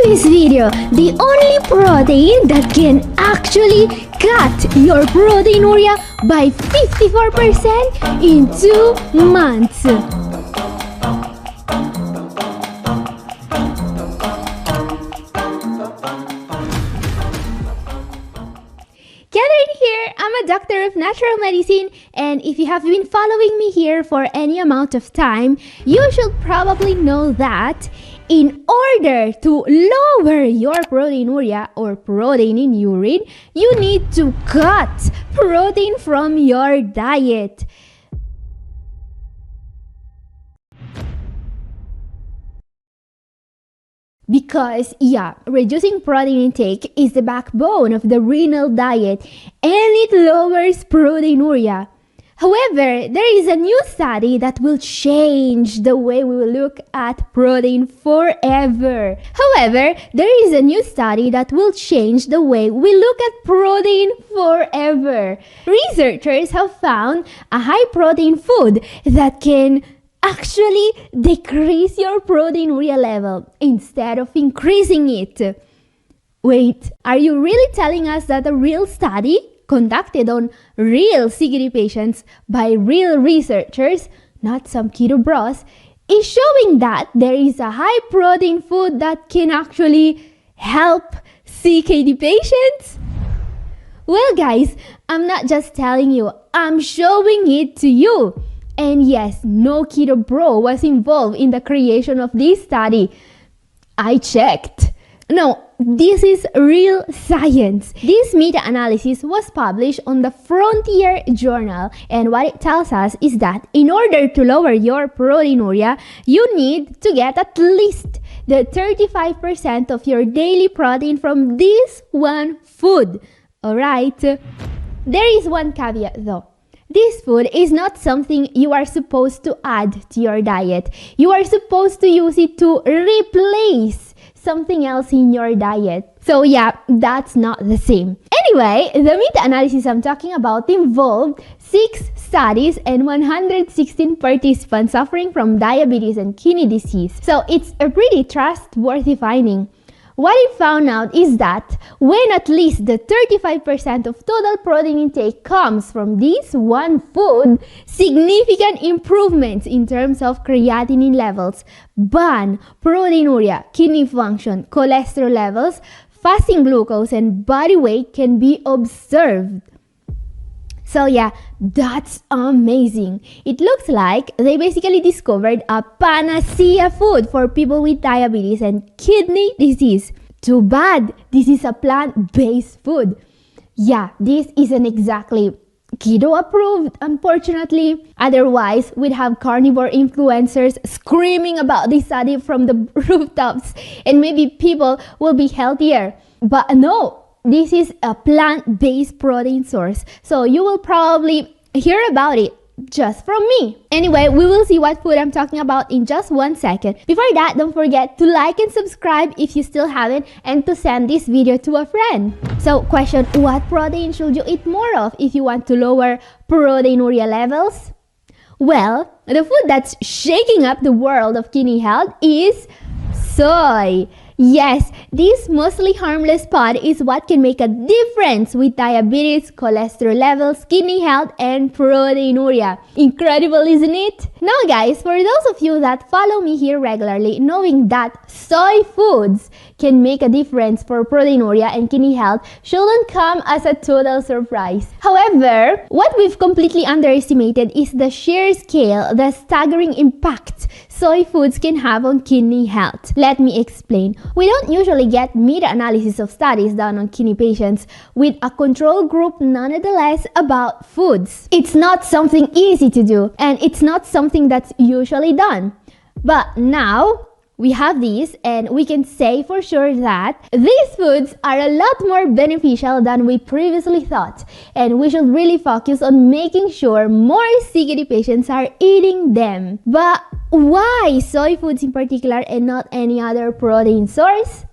this video, the only protein that can actually cut your proteinuria by 54% in 2 months. Gathered here, I'm a doctor of natural medicine, and if you have been following me here for any amount of time, you should probably know that in order to lower your proteinuria or protein in urine, you need to cut protein from your diet. Because, reducing protein intake is the backbone of the renal diet and it lowers proteinuria. However, there is a new study that will change the way we will look at protein forever. Researchers have found a high protein food that can actually decrease your proteinuria level instead of increasing it. Wait, are you really telling us that a real study conducted on real CKD patients by real researchers, not some keto bros, is showing that there is a high protein food that can actually help CKD patients? Well guys, I'm not just telling you, I'm showing it to you. And yes, no keto bro was involved in the creation of this study. I checked. No, this is real science. This meta-analysis was published on the Frontier Journal, and what it tells us is that in order to lower your proteinuria, you need to get at least the 35% of your daily protein from this one food. Alright? There is one caveat though. This food is not something you are supposed to add to your diet. You are supposed to use it to replace something else in your diet. So that's not the same. Anyway, the meta-analysis I'm talking about involved 6 studies and 116 participants suffering from diabetes and kidney disease. So it's a pretty trustworthy finding. What it found out is that when at least the 35% of total protein intake comes from this one food, significant improvements in terms of creatinine levels, BAN, proteinuria, kidney function, cholesterol levels, fasting glucose, and body weight can be observed. So that's amazing. It looks like they basically discovered a panacea food for people with diabetes and kidney disease. Too bad, this is a plant-based food. This isn't exactly keto approved, unfortunately. Otherwise, we'd have carnivore influencers screaming about this study from the rooftops, and maybe people will be healthier. But no. This is a plant-based protein source, so you will probably hear about it just from me. Anyway, we will see what food I'm talking about in just 1 second. Before that, don't forget to like and subscribe if you still haven't, and to send this video to a friend. So, question, what protein should you eat more of if you want to lower proteinuria levels? Well, the food that's shaking up the world of kidney health is soy. Yes, this mostly harmless pod is what can make a difference with diabetes, cholesterol levels, kidney health, and proteinuria. Incredible, isn't it? Now guys, for those of you that follow me here regularly, knowing that soy foods can make a difference for proteinuria and kidney health shouldn't come as a total surprise. However, what we've completely underestimated is the sheer scale, the staggering impact soy foods can have on kidney health. Let me explain. We don't usually get meta-analysis of studies done on kidney patients with a control group nonetheless about foods. It's not something easy to do, and it's not something that's usually done. But now, we have these, and we can say for sure that these foods are a lot more beneficial than we previously thought, and we should really focus on making sure more CKD patients are eating them. But why soy foods in particular and not any other protein source?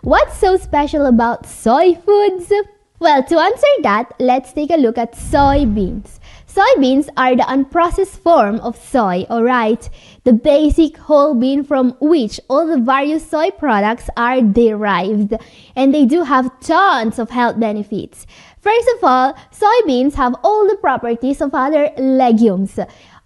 What's so special about soy foods? Well, to answer that, let's take a look at soybeans. Soybeans are the unprocessed form of soy, alright? The basic whole bean from which all the various soy products are derived. And they do have tons of health benefits. First of all, soybeans have all the properties of other legumes.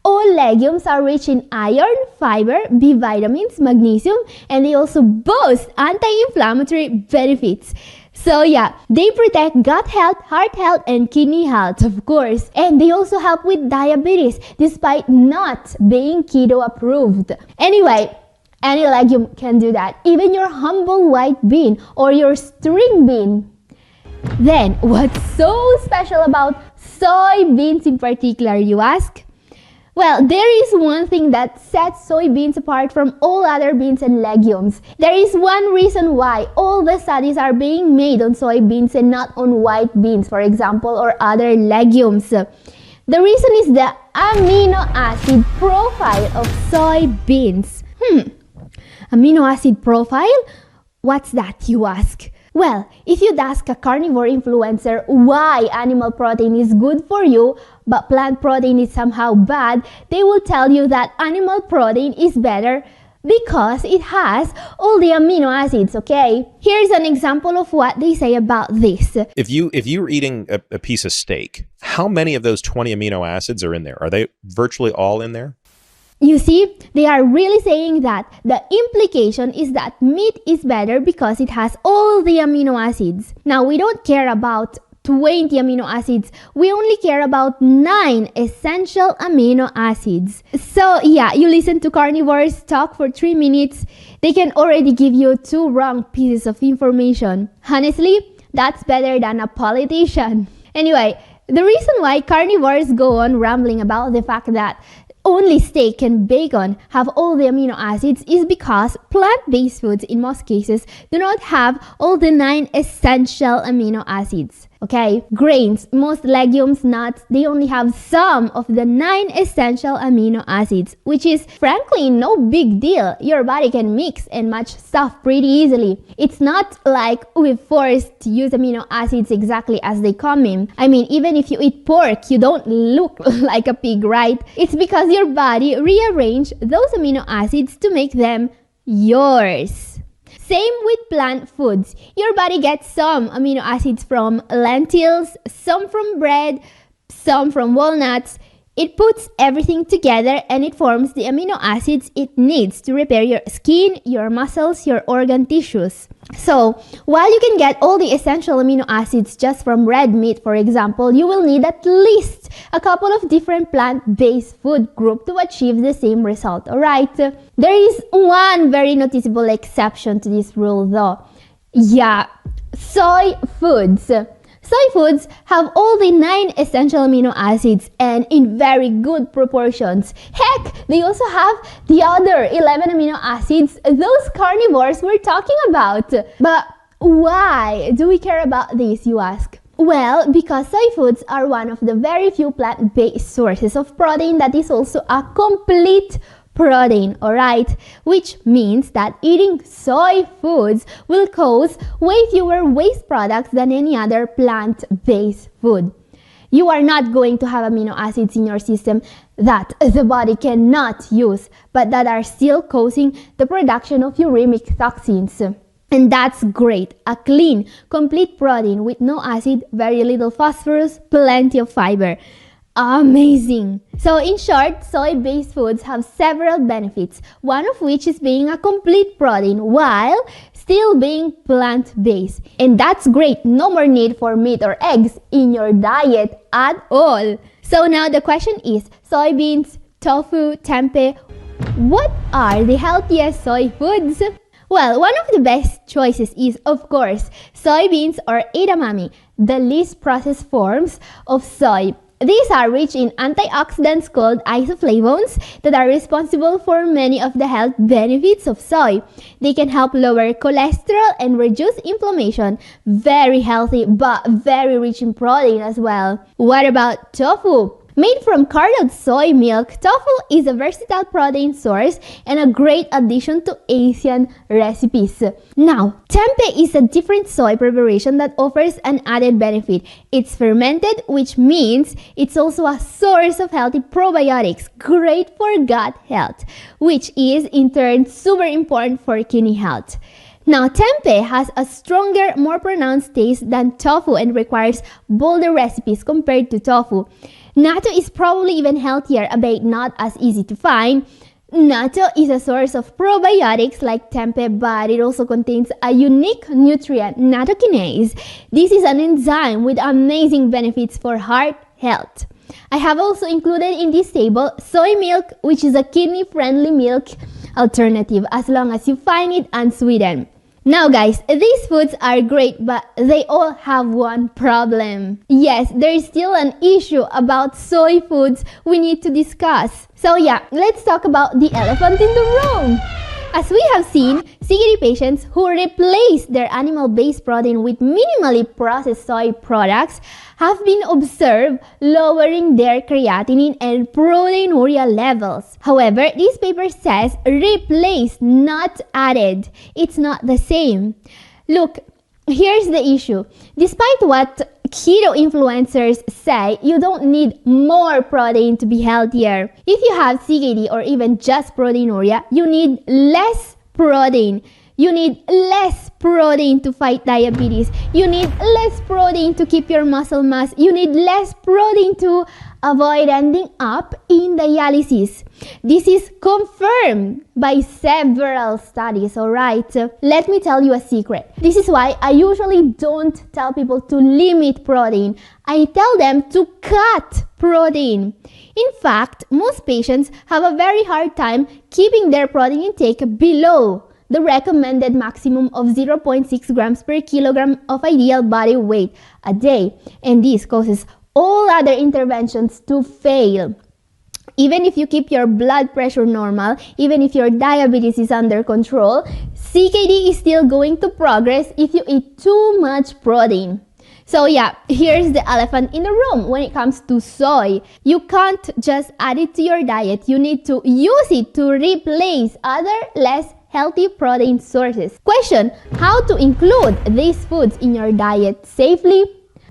All legumes are rich in iron, fiber, B vitamins, magnesium, and they also boast anti-inflammatory benefits. So yeah, they protect gut health, heart health, and kidney health, of course. And they also help with diabetes, despite not being keto approved. Anyway, any legume can do that, even your humble white bean or your string bean. Then, what's so special about soybeans in particular, you ask? Well, there is one thing that sets soybeans apart from all other beans and legumes. There is one reason why all the studies are being made on soybeans and not on white beans, for example, or other legumes. The reason is the amino acid profile of soybeans. Amino acid profile? What's that, you ask? Well, if you'd ask a carnivore influencer why animal protein is good for you, but plant protein is somehow bad, they will tell you that animal protein is better because it has all the amino acids, okay? Here's an example of what they say about this. If you're eating a piece of steak, how many of those 20 amino acids are in there? Are they virtually all in there? You see, they are really saying that the implication is that meat is better because it has all the amino acids. Now, we don't care about 20 amino acids. We only care about 9 essential amino acids. So yeah, you listen to carnivores talk for 3 minutes, they can already give you 2 wrong pieces of information. Honestly, that's better than a politician. Anyway, the reason why carnivores go on rambling about the fact that only steak and bacon have all the amino acids is because plant-based foods in most cases do not have all the 9 essential amino acids. Okay, grains, most legumes, nuts, they only have some of the 9 essential amino acids, which is frankly no big deal. Your body can mix and match stuff pretty easily. It's not like we're forced to use amino acids exactly as they come in. I mean, even if you eat pork, you don't look like a pig, right? It's because your body rearranged those amino acids to make them yours. Same with plant foods. Your body gets some amino acids from lentils, some from bread, some from walnuts. It puts everything together and it forms the amino acids it needs to repair your skin, your muscles, your organ tissues. So, while you can get all the essential amino acids just from red meat, for example, you will need at least a couple of different plant-based food groups to achieve the same result, alright? There is one very noticeable exception to this rule though. Yeah, soy foods. Soy foods have all the 9 essential amino acids and in very good proportions. Heck, they also have the other 11 amino acids those carnivores were talking about. But why do we care about this, you ask? Well, because soy foods are one of the very few plant-based sources of protein that is also a complete protein, alright? Which means that eating soy foods will cause way fewer waste products than any other plant-based food. You are not going to have amino acids in your system that the body cannot use, but that are still causing the production of uremic toxins. And that's great. A clean, complete protein with no acid, very little phosphorus, plenty of fiber. Amazing! So in short, soy-based foods have several benefits, one of which is being a complete protein while still being plant-based. And that's great, no more need for meat or eggs in your diet at all. So now the question is, soybeans, tofu, tempeh, what are the healthiest soy foods? Well, one of the best choices is, of course, soybeans or edamame, the least processed forms of soy. These are rich in antioxidants called isoflavones that are responsible for many of the health benefits of soy. They can help lower cholesterol and reduce inflammation. Very healthy but very rich in protein as well. What about tofu? Made from curdled soy milk, tofu is a versatile protein source and a great addition to Asian recipes. Now, tempeh is a different soy preparation that offers an added benefit. It's fermented, which means it's also a source of healthy probiotics, great for gut health, which is in turn super important for kidney health. Now, tempeh has a stronger, more pronounced taste than tofu and requires bolder recipes compared to tofu. Natto is probably even healthier, albeit not as easy to find. Natto is a source of probiotics like tempeh, but it also contains a unique nutrient, nattokinase. This is an enzyme with amazing benefits for heart health. I have also included in this table soy milk, which is a kidney-friendly milk alternative as long as you find it unsweetened. Now guys, these foods are great, but they all have one problem. Yes, there is still an issue about soy foods we need to discuss. So yeah, let's talk about the elephant in the room. As we have seen, CKD patients who replace their animal-based protein with minimally processed soy products have been observed lowering their creatinine and proteinuria levels. However, this paper says replace, not added. It's not the same. Look, here's the issue. Despite what keto influencers say, you don't need more protein to be healthier. If you have CKD or even just proteinuria, you need less protein. You need less protein to fight diabetes. You need less protein to keep your muscle mass. You need less protein to avoid ending up in dialysis. This is confirmed by several studies, alright? Let me tell you a secret. This is why I usually don't tell people to limit protein. I tell them to cut protein. In fact, most patients have a very hard time keeping their protein intake below the recommended maximum of 0.6 grams per kilogram of ideal body weight a day, and this causes all other interventions to fail. Even if you keep your blood pressure normal, even if your diabetes is under control, CKD is still going to progress if you eat too much protein. So yeah, here's the elephant in the room when it comes to soy. You can't just add it to your diet. You need to use it to replace other less healthy protein sources. Question: how to include these foods in your diet safely?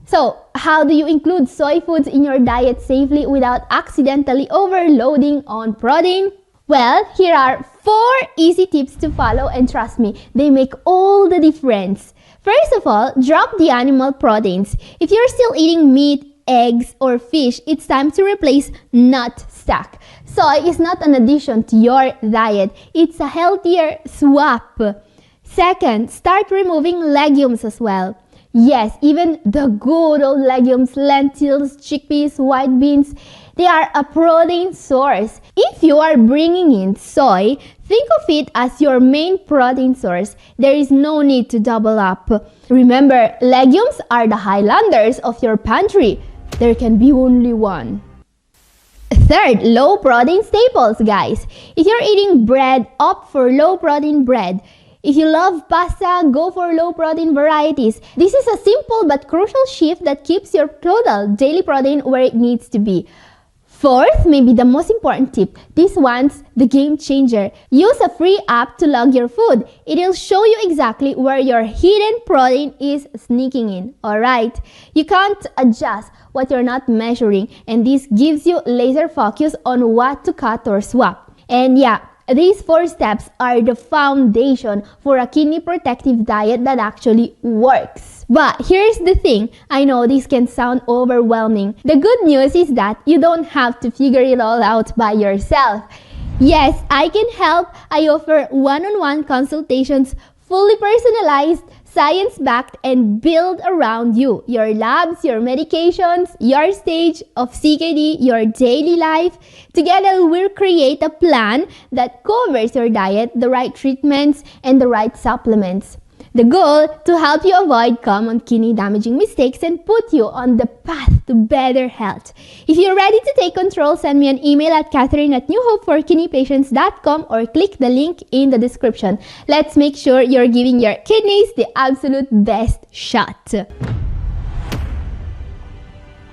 So, how do you include soy foods in your diet safely without accidentally overloading on protein? Well, here are 4 easy tips to follow, and trust me, they make all the difference. First of all, drop the animal proteins. If you're still eating meat, eggs, or fish, it's time to replace nut stack. Soy is not an addition to your diet. It's a healthier swap. Second, start removing legumes as well. Yes, even the good old legumes, lentils, chickpeas, white beans, they are a protein source. If you are bringing in soy, think of it as your main protein source. There is no need to double up. Remember, legumes are the Highlanders of your pantry. There can be only one. Third, low protein staples, guys. If you're eating bread, opt for low protein bread. If you love pasta, go for low protein varieties. This is a simple but crucial shift that keeps your total daily protein where it needs to be. Fourth, maybe the most important tip. This one's the game changer. Use a free app to log your food. It'll show you exactly where your hidden protein is sneaking in. Alright? You can't adjust what you're not measuring, and this gives you laser focus on what to cut or swap. And yeah, these 4 steps are the foundation for a kidney protective diet that actually works. But here's the thing, I know this can sound overwhelming. The good news is that you don't have to figure it all out by yourself. Yes, I can help. I offer one-on-one consultations, fully personalized, science-backed, and built around you, your labs, your medications, your stage of CKD, your daily life. Together, we'll create a plan that covers your diet, the right treatments, and the right supplements. The goal, to help you avoid common kidney-damaging mistakes and put you on the path to better health. If you're ready to take control, send me an email at catherine@newhopefordkidneypatients.com or click the link in the description. Let's make sure you're giving your kidneys the absolute best shot.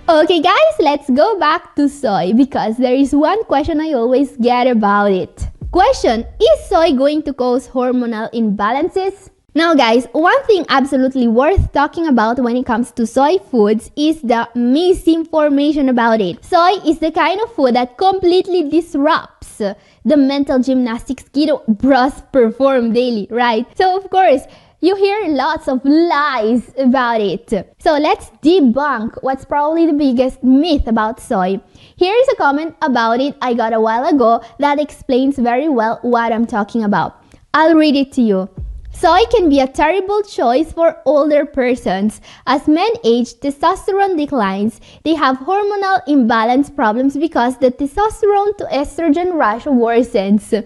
Okay guys, let's go back to soy because there is one question I always get about it. Question, is soy going to cause hormonal imbalances? Now guys, one thing absolutely worth talking about when it comes to soy foods is the misinformation about it. Soy is the kind of food that completely disrupts the mental gymnastics keto bros perform daily, right? So of course, you hear lots of lies about it. So let's debunk what's probably the biggest myth about soy. Here is a comment about it I got a while ago that explains very well what I'm talking about. I'll read it to you. Soy can be a terrible choice for older persons. As men age, testosterone declines. They have hormonal imbalance problems because the testosterone to estrogen rush worsens.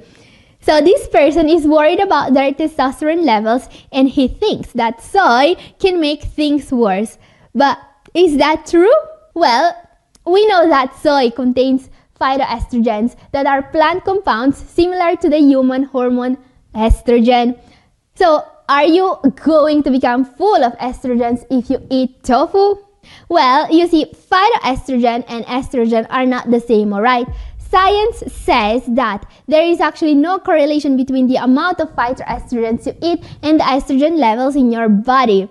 So this person is worried about their testosterone levels and he thinks that soy can make things worse. But is that true? Well, we know that soy contains phytoestrogens that are plant compounds similar to the human hormone estrogen. So, are you going to become full of estrogens if you eat tofu? Well, you see, phytoestrogen and estrogen are not the same, alright? Science says that there is actually no correlation between the amount of phytoestrogens you eat and the estrogen levels in your body.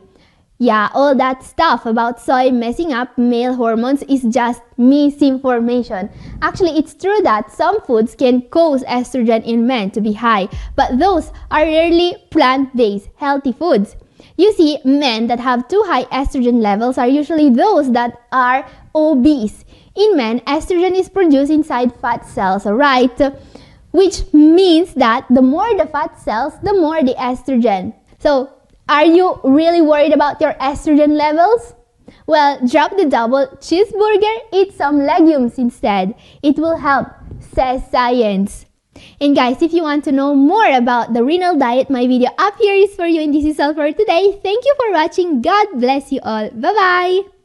Yeah, all that stuff about soy messing up male hormones is just misinformation. Actually, it's true that some foods can cause estrogen in men to be high, but those are rarely plant-based, healthy foods. You see, men that have too high estrogen levels are usually those that are obese. In men, estrogen is produced inside fat cells, alright? Which means that the more the fat cells, the more the estrogen. So, are you really worried about your estrogen levels? Well, drop the double cheeseburger, eat some legumes instead. It will help, says science. And guys, if you want to know more about the renal diet, my video up here is for you and this is all for today. Thank you for watching. God bless you all. Bye-bye!